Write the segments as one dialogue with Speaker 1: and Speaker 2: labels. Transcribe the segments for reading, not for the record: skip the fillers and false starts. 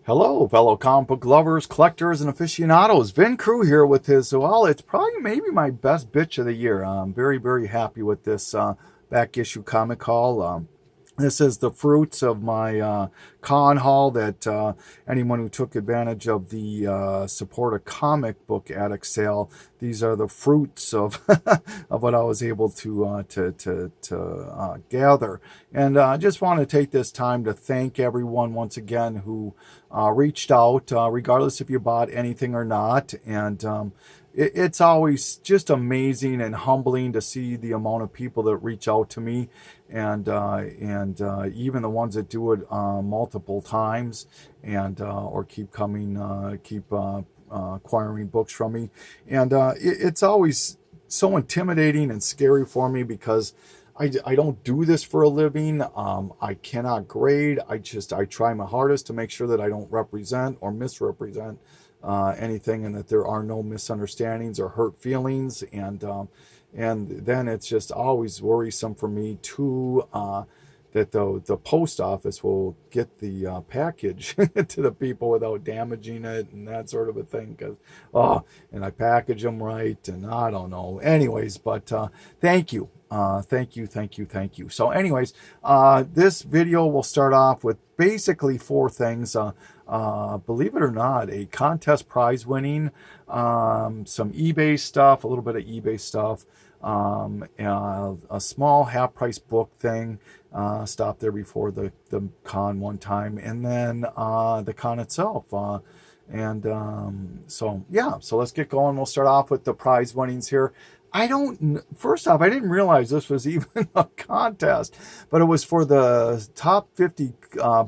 Speaker 1: Hello, fellow comic book lovers, collectors, and aficionados. Vin Crew here with his, well, it's probably maybe my best bitch of the year. I'm very, very happy with this back issue comic haul. This is the fruits of my con haul that anyone who took advantage of the support a comic book addict sale. These are the fruits of of what I was able to gather. And I just want to take this time to thank everyone once again who reached out, regardless if you bought anything or not. And it's always just amazing and humbling to see the amount of people that reach out to me, and even the ones that do it multiple times, and or keep coming, keep acquiring books from me. And it's always so intimidating and scary for me because I don't do this for a living. I cannot grade. I try my hardest to make sure that I don't represent or misrepresent anything, and that there are no misunderstandings or hurt feelings. And then it's just always worrisome for me too, that the post office will get the package to the people without damaging it and that sort of a thing. And I package them right, and I don't know. Anyways, but thank you. Thank you. So anyways, this video will start off with basically four things. Believe it or not, a contest prize winning, some eBay stuff, a little bit of eBay stuff, a small half price book thing, stopped there before the con one time, and then the con itself. So yeah, so let's get going. We'll start off with the prize winnings here. First off, I didn't realize this was even a contest, but it was for the top 50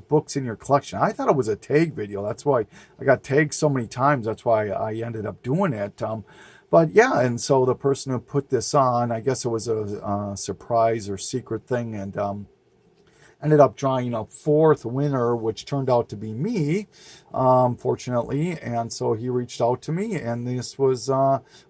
Speaker 1: books in your collection. I thought it was a tag video. That's why I got tagged so many times. That's why I ended up doing it. But yeah, and so the person who put this on, I guess it was a surprise or secret thing, and ended up drawing a fourth winner, which turned out to be me, fortunately. And so he reached out to me, and this was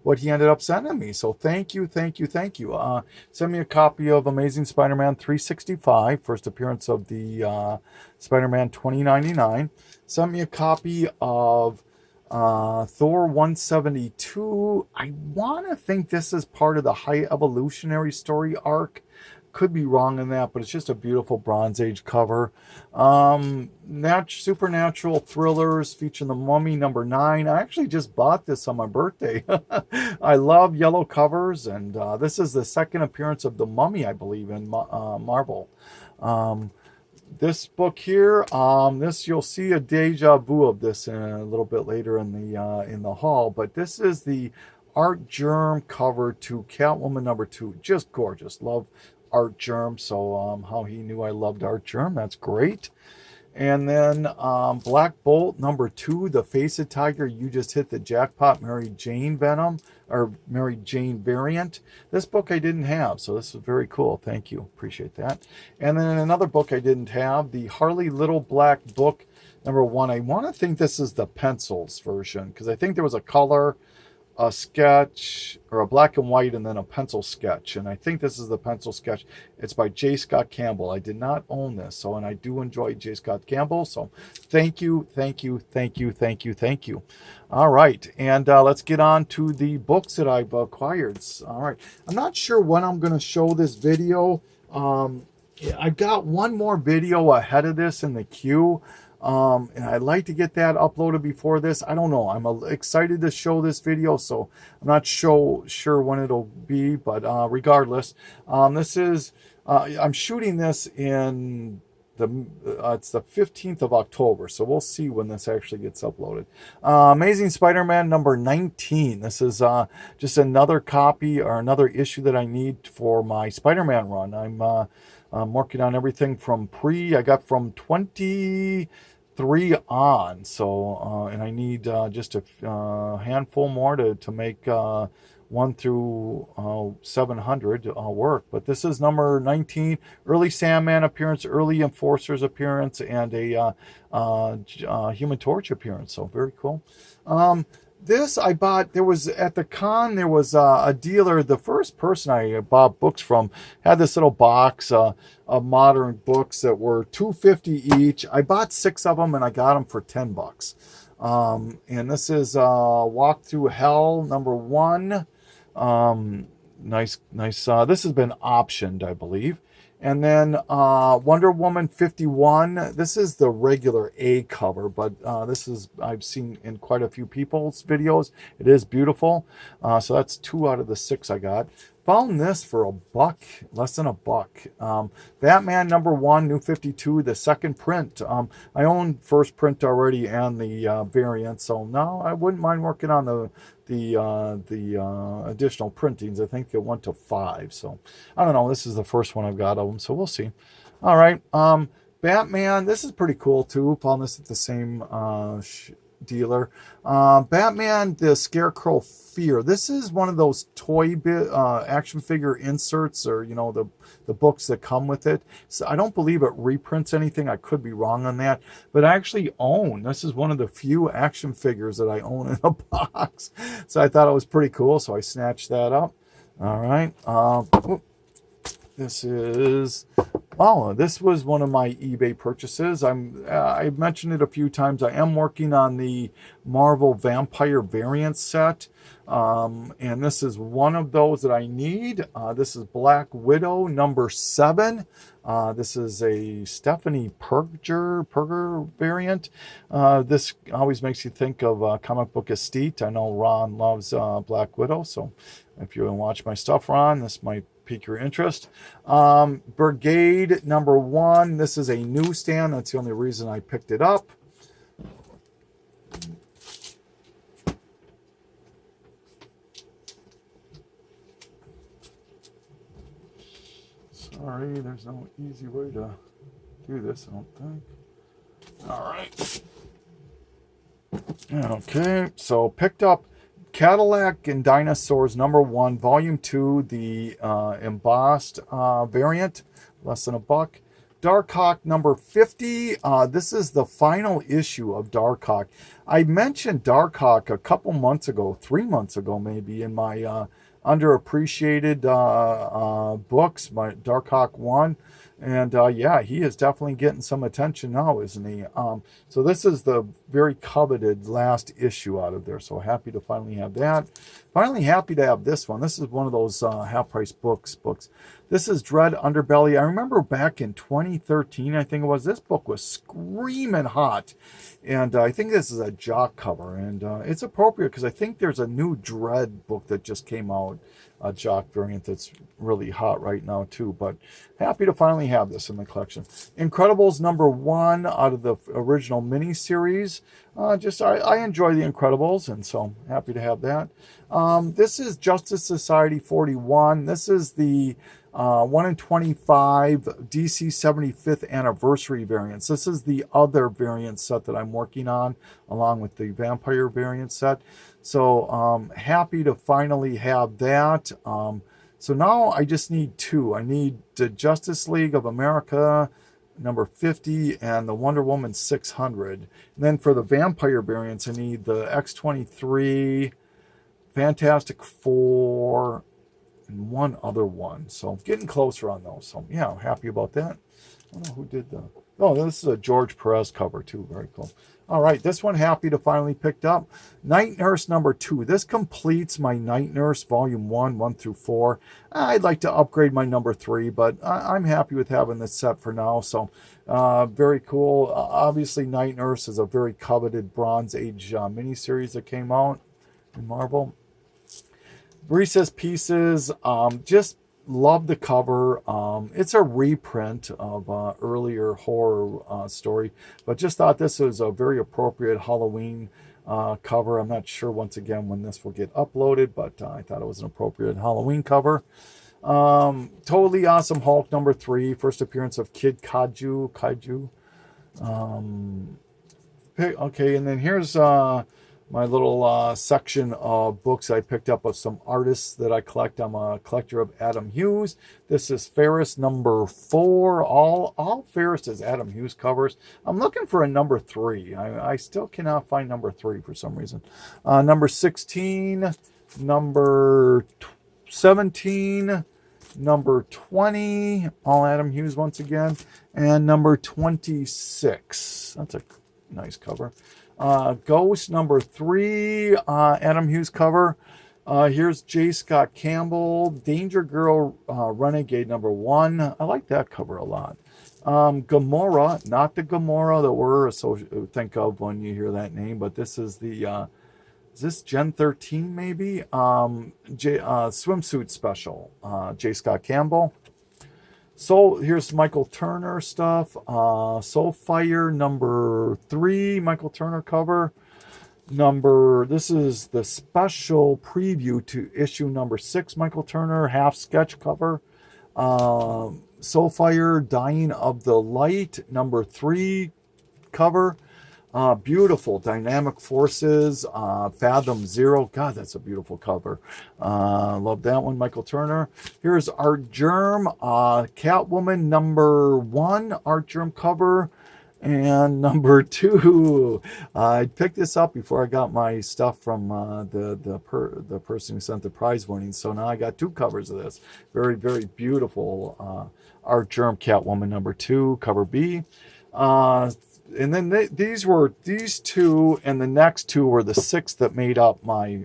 Speaker 1: what he ended up sending me. So thank you. Send me a copy of Amazing Spider-Man 365, first appearance of the Spider-Man 2099. Send me a copy of Thor 172. I want to think this is part of the High Evolutionary story arc. Could be wrong in that, but it's just a beautiful Bronze Age cover. Supernatural thrillers featuring The Mummy #9. I actually just bought this on my birthday. I love yellow covers, and this is the second appearance of The Mummy, I believe, in Marvel. This book here, this you'll see a deja vu of this a little bit later in the haul, but this is the Art Germ cover to Catwoman #2. Just gorgeous. Love Art Germ. So how he knew I loved Art Germ, that's great. And then Black Bolt #2, the Faced Tiger. You just hit the jackpot. Mary Jane Venom, or Mary Jane variant. This book I didn't have, so this is very cool. Thank you, appreciate that. And then another book I didn't have, the Harley Little Black book #1. I want to think this is the pencils version, because I think there was a color, a sketch, or a black and white, and then a pencil sketch, and I think this is the pencil sketch. It's by J. Scott Campbell. I did not own this, so, and I do enjoy J. Scott Campbell, so thank you. All right, and let's get on to the books that I've acquired. All right, I'm not sure when I'm going to show this video. I've got one more video ahead of this in the queue. And I'd like to get that uploaded before this. I don't know. I'm excited to show this video, so I'm not sure when it'll be, but regardless, this is I'm shooting this in it's the 15th of October, so we'll see when this actually gets uploaded. Amazing Spider-Man #19. This is just another copy or another issue that I need for my Spider-Man run. I'm working on everything from I got from 23 on, so and I need just a handful more to make 1 through 700 work. But this is number 19, early Sandman appearance, early Enforcers appearance, and a Human Torch appearance. So very cool. This I bought. There was at the con. There was a dealer. The first person I bought books from had this little box of modern books that were $2.50 each. I bought 6 of them and I got them for $10. And this is Walk Through Hell #1. Nice. This has been optioned, I believe. And then Wonder Woman 51. This is the regular A cover, but this is I've seen in quite a few people's videos. It is beautiful. So that's 2 out of the 6 I got. Found this for $1, less than $1. Batman #1, New 52, the second print. I own first print already and the variant, so now I wouldn't mind working on the additional printings. I think it went to 5, so I don't know. This is the first one I've got of them, so we'll see. All right, Batman. This is pretty cool too. Found this at the same dealer. Batman, the Scarecrow Fear. This is one of those toy action figure inserts, or the books that come with it. So I don't believe it reprints anything. I could be wrong on that, but I actually own. This is one of the few action figures that I own in a box. So I thought it was pretty cool. So I snatched that up. All right. This is. Oh, this was one of my eBay purchases. I've mentioned it a few times. I am working on the Marvel Vampire variant set. And this is one of those that I need. This is Black Widow #7. This is a Stephanie Perger variant. This always makes you think of Comic Book Estate. I know Ron loves Black Widow, so if you want to watch my stuff, Ron, this might pique your interest. Brigade #1. This is a newsstand. That's the only reason I picked it up. Sorry, there's no easy way to do this, I don't think. All right. Okay, so picked up Cadillac and Dinosaurs #1, Volume 2, the embossed variant, less than $1. Darkhawk #50. This is the final issue of Darkhawk. I mentioned Darkhawk a couple months ago, 3 months ago maybe, in my underappreciated books, my Darkhawk 1. And yeah, he is definitely getting some attention now, isn't he? So this is the very coveted last issue out of there. So happy to finally have that. Finally happy to have this one. This is one of those half-price books. This is Dread Underbelly. I remember back in 2013, I think it was, this book was screaming hot. And I think this is a Jock cover. And it's appropriate because I think there's a new Dread book that just came out, a Jock variant that's really hot right now too. But happy to finally have this in the collection. Incredibles #1 out of the original miniseries. I enjoy the Incredibles, and so happy to have that. This is Justice Society 41. This is the 1 in 25 DC 75th anniversary variants. This is the other variant set that I'm working on, along with the Vampire variant set. So happy to finally have that. So now I just need 2. I need the Justice League of America #50 and the Wonder Woman 600. And then for the Vampire variants, I need the X-23, Fantastic Four, and one other one. So getting closer on those. So yeah, happy about that. I don't know who did the... Oh, this is a George Perez cover too. Very cool. All right, this one happy to finally picked up. Night Nurse #2. This completes my Night Nurse Volume 1 through 4. I'd like to upgrade my #3, but I'm happy with having this set for now. So very cool. Obviously, Night Nurse is a very coveted Bronze Age miniseries that came out in Marvel. Recess Pieces. Just love the cover. It's a reprint of earlier horror story, but just thought this was a very appropriate Halloween cover. I'm not sure once again when this will get uploaded, but I thought it was an appropriate Halloween cover. Totally Awesome Hulk #3, first appearance of Kid Kaiju. Okay, and then here's my little section of books I picked up of some artists that I collect. I'm a collector of Adam Hughes. This is Ferris number 4. All Ferris is Adam Hughes covers. I'm looking for a number 3. I still cannot find number 3 for some reason. Number 16, number 17, number 20, all Adam Hughes once again, and number 26. That's a nice cover. Ghost number 3, Adam Hughes cover. Here's J. Scott Campbell, Danger Girl, Renegade number 1. I like that cover a lot. Gamora, not the Gamora that we're think of when you hear that name, but this is the is this Gen 13 maybe? Swimsuit special, J. Scott Campbell. So here's Michael Turner stuff. Soulfire number 3, Michael Turner cover. This is the special preview to issue number 6, Michael Turner, half sketch cover. Soulfire, Dying of the Light, number 3 cover. Beautiful Dynamic Forces, Fathom Zero. God, that's a beautiful cover. Love that one, Michael Turner. Here's Art Germ, Catwoman number 1, Art Germ cover. And number 2, I picked this up before I got my stuff from the person who sent the prize winning. So now I got 2 covers of this. Very, very beautiful Art Germ Catwoman number 2, cover B. And then these 2, and the next 2 were the 6 that made up my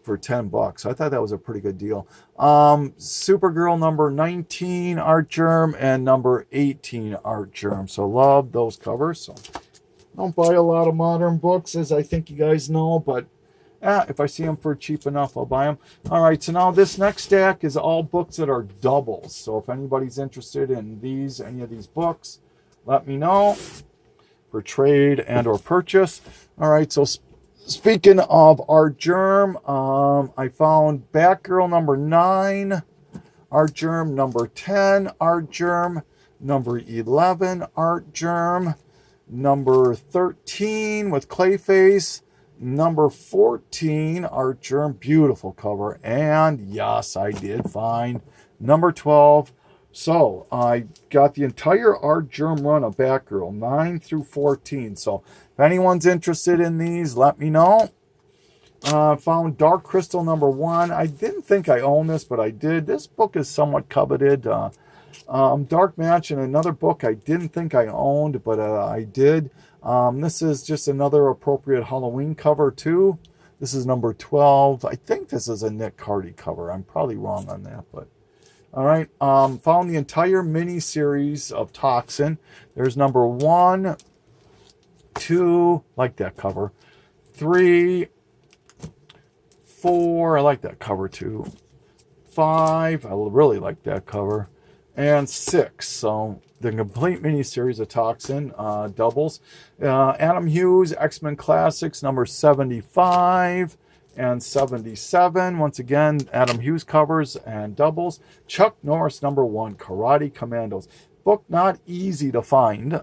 Speaker 1: for $10. So I thought that was a pretty good deal. Supergirl number 19, Art Germ, and number 18, Art Germ. So love those covers. So I don't buy a lot of modern books, as I think you guys know, but if I see them for cheap enough, I'll buy them. All right, so now this next stack is all books that are doubles. So if anybody's interested in any of these books, let me know for trade and or purchase. All right, so speaking of Art Germ, I found Batgirl number 9, Art Germ number 10, Art Germ number 11, Art Germ number 13 with Clayface, number 14, Art Germ, beautiful cover, and yes, I did find number 12. So I got the entire Art Germ run of Batgirl, 9 through 14. So if anyone's interested in these, let me know. Found Dark Crystal number 1. I didn't think I owned this, but I did. This book is somewhat coveted. Dark Match, and another book I didn't think I owned, but I did. This is just another appropriate Halloween cover too. This is number 12. I think this is a Nick Cardy cover. I'm probably wrong on that, but all right. Found the entire mini series of Toxin. There's number 1, 2, like that cover. 3, 4, I like that cover too. 5, I really like that cover. And 6. So the complete mini series of Toxin doubles. Adam Hughes, X-Men Classics, number 75 and 77. Once again, Adam Hughes covers and doubles. Chuck Norris, number 1, Karate Commandos. Book not easy to find.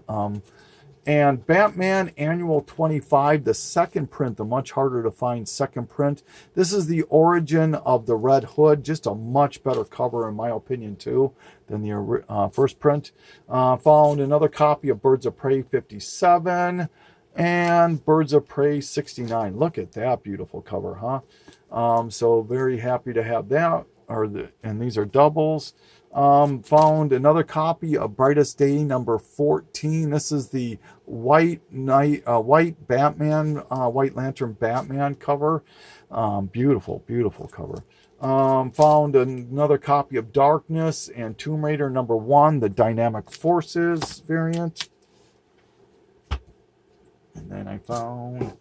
Speaker 1: And Batman Annual 25, the second print, the much harder to find second print. This is the origin of the Red Hood. Just a much better cover, in my opinion, too, than the first print. Found another copy of Birds of Prey 57. And Birds of Prey 69. Look at that beautiful cover, huh? So very happy to have that. And these are doubles. Found another copy of Brightest Day number 14. This is the white Batman, White Lantern Batman cover. Beautiful, beautiful cover. Found another copy of Darkness and Tomb Raider number 1, the Dynamic Forces variant. And then I found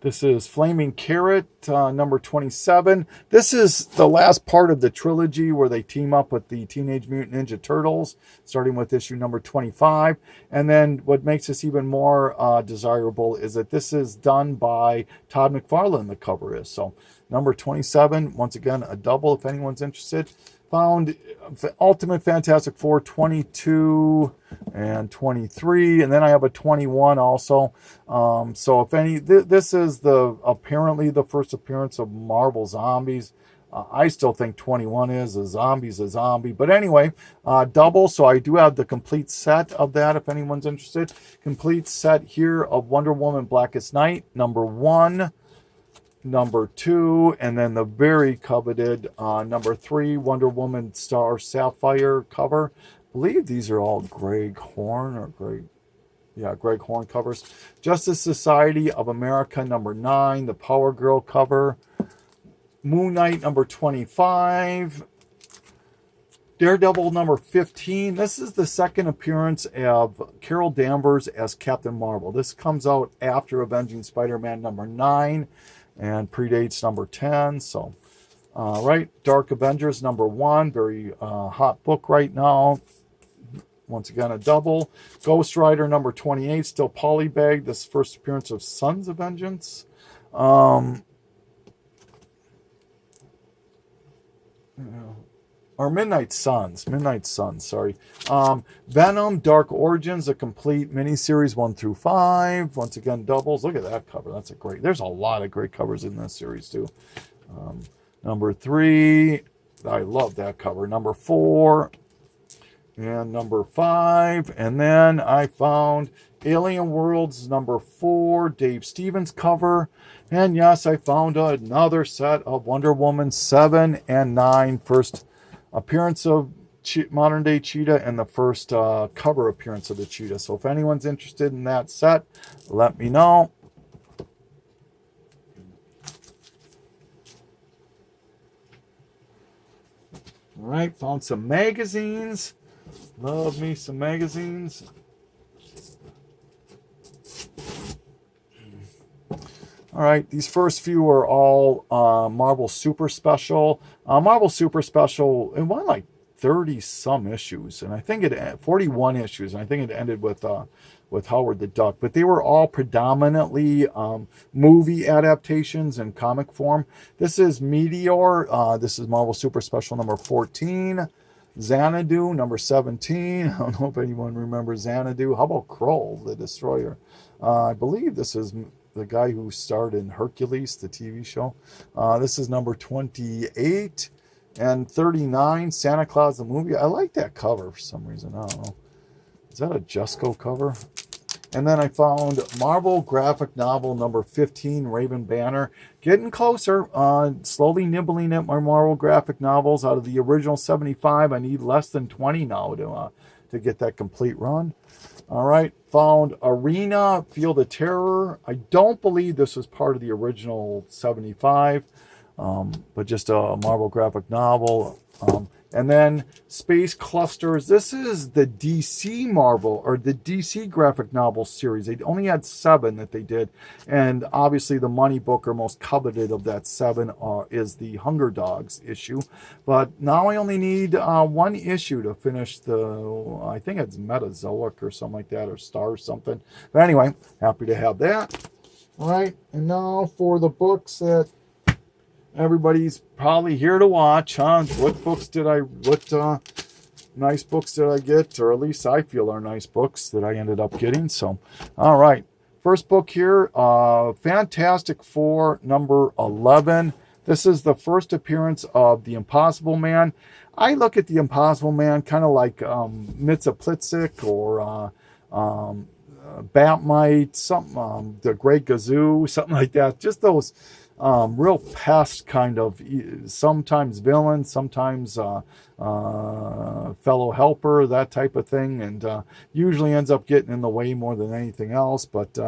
Speaker 1: this is Flaming Carrot, number 27. This is the last part of the trilogy where they team up with the Teenage Mutant Ninja Turtles, starting with issue number 25. And then what makes this even more desirable is that this is done by Todd McFarlane, the cover is. So number 27, once again, a double if anyone's interested. Found Ultimate Fantastic Four 22 and 23, and then I have a 21 also. So if any, this is apparently the first appearance of Marvel Zombies. I still think 21 is a zombie. But anyway, double. So I do have the complete set of that if anyone's interested. Complete set here of Wonder Woman Blackest Night, number 1, number 2, and then the very coveted number 3, Wonder Woman Star Sapphire cover. I believe these are all Greg Horn covers. Justice Society of America, number 9, the Power Girl cover. Moon Knight, number 25. Daredevil, number 15. This is the second appearance of Carol Danvers as Captain Marvel. This comes out after Avenging Spider-Man, number 9, and predates number 10. So, right, Dark Avengers, number 1. Very hot book right now. Once again, a double. Ghost Rider, number 28. Still polybag. This first appearance of Sons of Vengeance. Or Midnight Suns, sorry. Venom, Dark Origins, a complete miniseries 1 through 5. Once again, doubles. Look at that cover. There's a lot of great covers in this series too. Number 3, I love that cover. Number 4 and number 5. And then I found Alien Worlds, number 4, Dave Stevens cover. And yes, I found another set of Wonder Woman 7 and 9, first appearance of modern day Cheetah and the first cover appearance of the Cheetah. So if anyone's interested in that set, let me know. All right, found some magazines. Love me some magazines. All right, these first few are all Marvel Super Special. Marvel Super Special, it won like 30-some issues, and I think 41 issues, and I think it ended with Howard the Duck. But they were all predominantly movie adaptations in comic form. This is Meteor. This is Marvel Super Special number 14. Xanadu, number 17. I don't know if anyone remembers Xanadu. How about Krull, the Destroyer? I believe this is the guy who starred in Hercules, the TV show. This is number 28 and 39, Santa Claus the movie. I like that cover for some reason. I don't know. Is that a Jusco cover? And then I found Marvel graphic novel number 15, Raven Banner. Getting closer, slowly nibbling at my Marvel graphic novels. Out of the original 75, I need less than 20 now to get that complete run. All right, found Arena, Field of Terror. I don't believe this was part of the original 75, but just a Marvel graphic novel. And then Space Clusters. This is the DC Marvel, or the DC graphic novel series. They only had 7 that they did. And obviously the money book, or most coveted of that 7, is the Hunger Dogs issue. But now I only need 1 issue to finish I think it's Metazoic or something like that, or Star or something. But anyway, happy to have that. All right, and now for the books that everybody's probably here to watch, huh? What nice books did I get? Or at least I feel are nice books that I ended up getting. So, all right. First book here, Fantastic Four, number 11. This is the first appearance of the Impossible Man. I look at the Impossible Man kind of like Mxyzptlk or Batmite, something, the Great Gazoo, something like that. Just those real pest kind of, sometimes villain, sometimes fellow helper, that type of thing, and usually ends up getting in the way more than anything else. But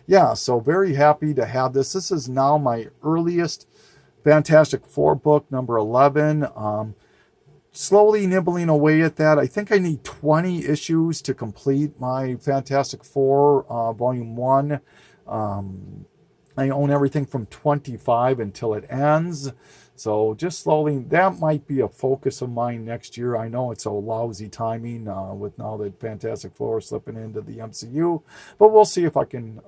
Speaker 1: yeah, so very happy to have this. This is now my earliest Fantastic Four book, number 11. Slowly nibbling away at that. I think I need 20 issues to complete my Fantastic Four Volume 1. I own everything from 25 until it ends. So just slowly, that might be a focus of mine next year. I know it's a lousy timing with now that Fantastic Four is slipping into the MCU. But we'll see if I can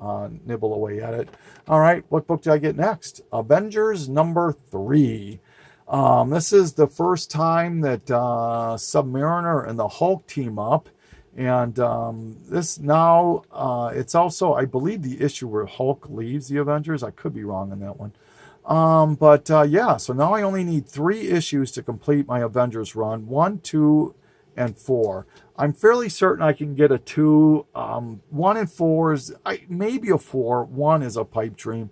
Speaker 1: nibble away at it. All right, what book did I get next? Avengers number 3. This is the first time that Submariner and the Hulk team up. And this now, it's also, I believe, the issue where Hulk leaves the Avengers. I could be wrong on that one. But yeah, so now I only need 3 issues to complete my Avengers run. 1, 2, and 4. I'm fairly certain I can get a 2. 1 and 4 is maybe a 4. 1 is a pipe dream.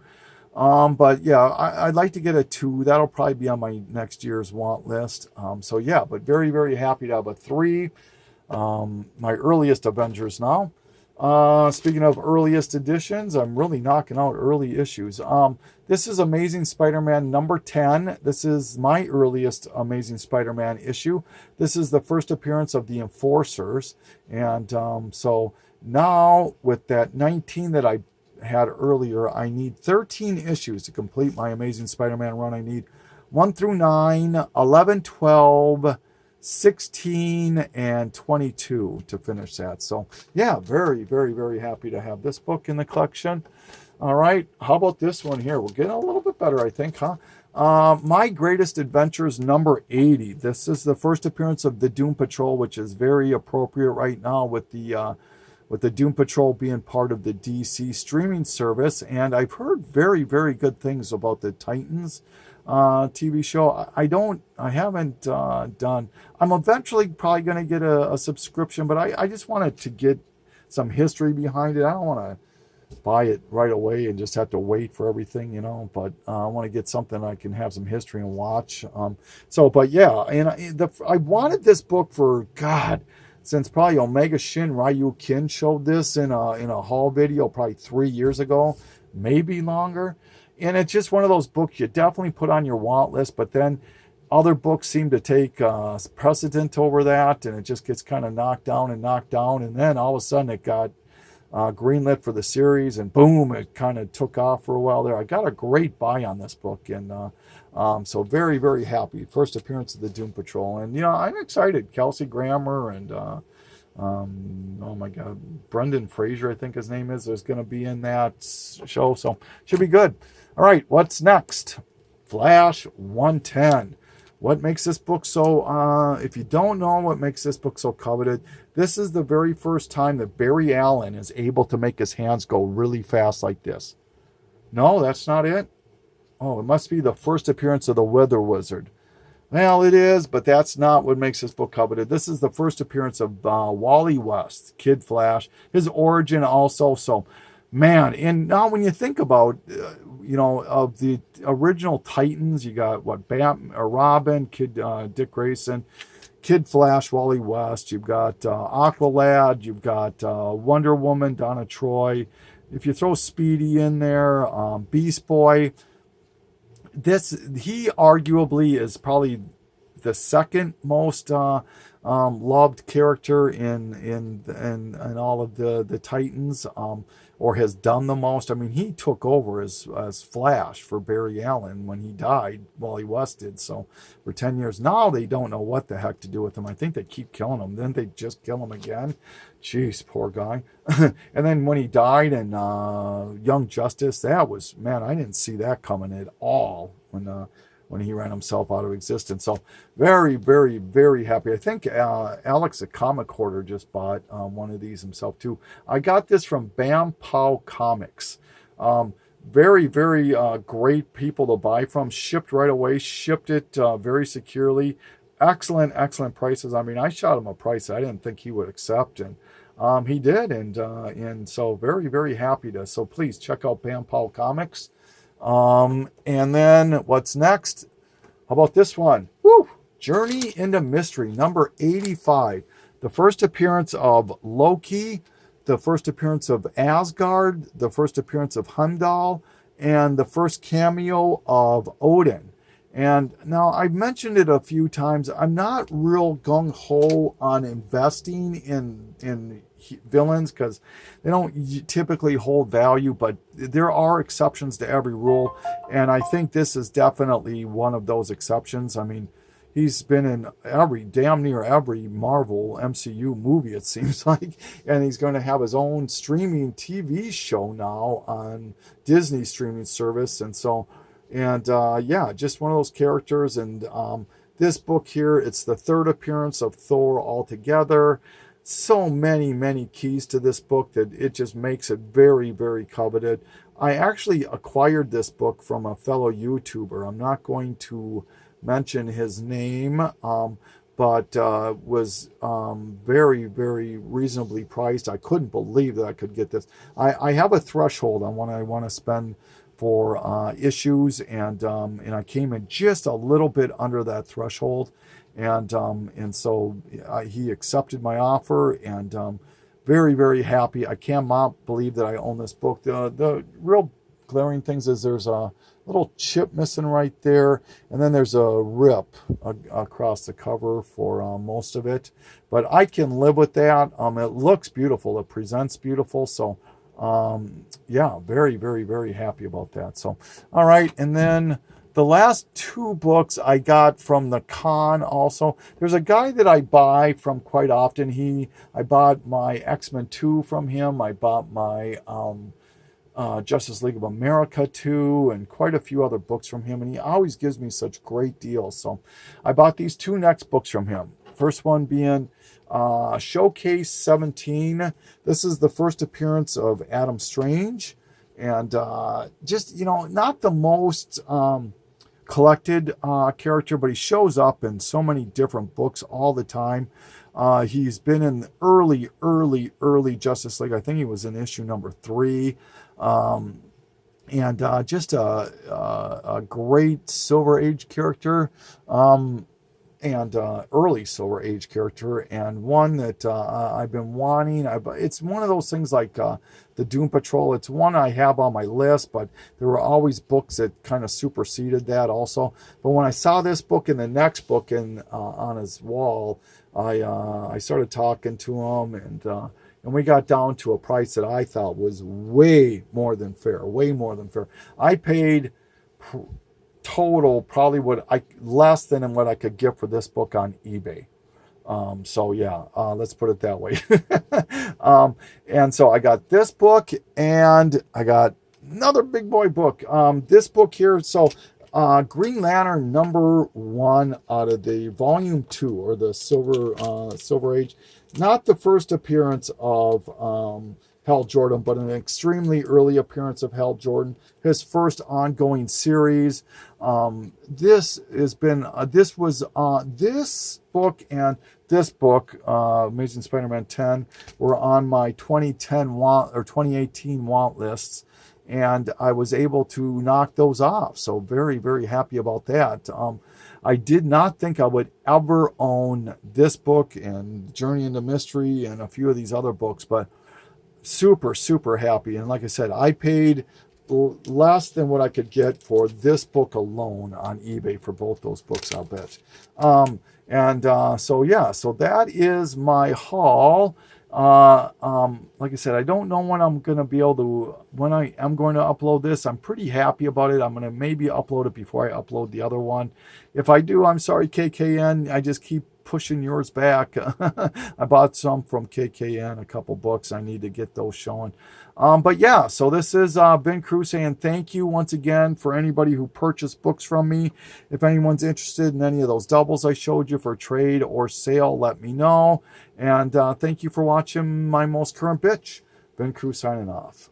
Speaker 1: But yeah, I'd like to get a 2. That'll probably be on my next year's want list. So yeah, but very, very happy to have a 3. My earliest Avengers now. Speaking of earliest editions, I'm really knocking out early issues. This is Amazing Spider-Man number 10. This is my earliest Amazing Spider-Man issue. This is the first appearance of the Enforcers. And so now with that 19 that I had earlier, I need 13 issues to complete my Amazing Spider-Man run. I need 1 through 9, 11, 12, 16, and 22 to finish that. So yeah, very, very, very happy to have this book in the collection. All right, how about this one here? We're getting a little bit better, I think, huh? My Greatest Adventures number 80. This is the first appearance of the Doom Patrol, which is very appropriate right now with the Doom Patrol being part of the DC streaming service. And I've heard very, very good things about the Titans TV show. I haven't done. I'm eventually probably going to get a subscription, but I just wanted to get some history behind it. I don't want to buy it right away and just have to wait for everything, but I want to get something I can have some history and watch. But yeah, and I wanted this book for, God, since probably Omega Shin Ryu Kin showed this in a haul video probably 3 years ago, maybe longer. And it's just one of those books you definitely put on your want list, but then other books seem to take precedent over that, and it just gets kind of knocked down, and then all of a sudden it got greenlit for the series, and boom, it kind of took off for a while there. I got a great buy on this book, and so very, very happy. First appearance of the Doom Patrol, and I'm excited. Kelsey Grammer and oh my God, Brendan Fraser, I think his name is going to be in that show, so should be good. All right, what's next? Flash 110. What makes this book so, if you don't know what makes this book so coveted, this is the very first time that Barry Allen is able to make his hands go really fast like this. No, that's not it. Oh, it must be the first appearance of the Weather Wizard. Well, it is, but that's not what makes this book coveted. This is the first appearance of Wally West, Kid Flash, his origin also. So, man, and now when you think about, of the original Titans, you got Robin, Kid Dick Grayson, Kid Flash, Wally West. You've got Aqualad. You've got Wonder Woman, Donna Troy. If you throw Speedy in there, Beast Boy. He arguably is probably the second most loved character in all of the Titans, or has done the most. I mean, he took over as Flash for Barry Allen when he died. Wally West did. So for 10 years now, they don't know what the heck to do with him. I think they keep killing him. Then they just kill him again. Jeez, poor guy. And then when he died in Young Justice, that was, man, I didn't see that coming at all when he ran himself out of existence. So very, very, very happy. I think Alex, a comic hoarder, just bought one of these himself too. I got this from Bam Pow Comics. Very, very great people to buy from. Shipped right away. Shipped it very securely. Excellent, excellent prices. I mean, I shot him a price I didn't think he would accept, and he did. And so very, very happy to. So please check out Bam Pow Comics. And then what's next? How about this one? Woo! Journey into Mystery, number 85. The first appearance of Loki, the first appearance of Asgard, the first appearance of Heimdall, and the first cameo of Odin. And now I've mentioned it a few times. I'm not real gung-ho on investing in villains because they don't typically hold value, but there are exceptions to every rule, and I think this is definitely one of those exceptions. I mean, he's been in damn near every Marvel MCU movie, it seems like, and he's going to have his own streaming TV show now on Disney streaming service, and so And yeah, just one of those characters. And this book here, it's the third appearance of Thor altogether. So many keys to this book that it just makes it very coveted. I actually acquired this book from a fellow YouTuber. I'm not going to mention his name, but was very reasonably priced. I couldn't believe that I could get this. I have a threshold on what I want to spend for issues, and I came in just a little bit under that threshold, and so he accepted my offer, and very happy. I cannot believe that I own this book. The real glaring things is there's a little chip missing right there, and then there's a rip across the cover for most of it, but I can live with that. It looks beautiful, it presents beautiful, so yeah, very happy about that. So all right, and then the last two books I got from the con also. There's a guy that I buy from quite often. I bought my X-Men 2 from him. I bought my Justice League of America 2 and quite a few other books from him, and he always gives me such great deals. So I bought these two next books from him. First one being Showcase 17. This is the first appearance of Adam Strange, and just, not the most collected character, but he shows up in so many different books all the time. He's been in the early Justice League. I think he was in issue number 3. And just a great Silver Age character, and early Silver Age character, and one that I've been wanting. It's one of those things like the Doom Patrol. It's one I have on my list, but there were always books that kind of superseded that also. But when I saw this book and the next book on his wall, I started talking to him, and we got down to a price that I thought was way more than fair. I paid total probably less than what I could get for this book on eBay. So yeah, let's put it that way. And so I got this book, and I got another big boy book. This book here, so Green Lantern #1 out of the volume 2, or the Silver Age. Not the first appearance of Hal Jordan, but an extremely early appearance of Hal Jordan. His first ongoing series. This book and this book, Amazing Spider-Man 10, were on my 2018 want lists, and I was able to knock those off. So very happy about that. I did not think I would ever own this book and Journey into Mystery and a few of these other books, but super happy. And like I said, I paid less than what I could get for this book alone on eBay for both those books, I'll bet. So yeah, so that is my haul. Like I said, I don't know when I am going to upload this. I'm pretty happy about it. I'm going to maybe upload it before I upload the other one. If I do, I'm sorry, KKN. I just keep pushing yours back. I bought some from KKN, a couple books. I need to get those showing. But yeah, so this is Ben Cruz saying thank you once again for anybody who purchased books from me. If anyone's interested in any of those doubles I showed you for trade or sale, let me know. And thank you for watching my most current bitch. Ben Cruz signing off.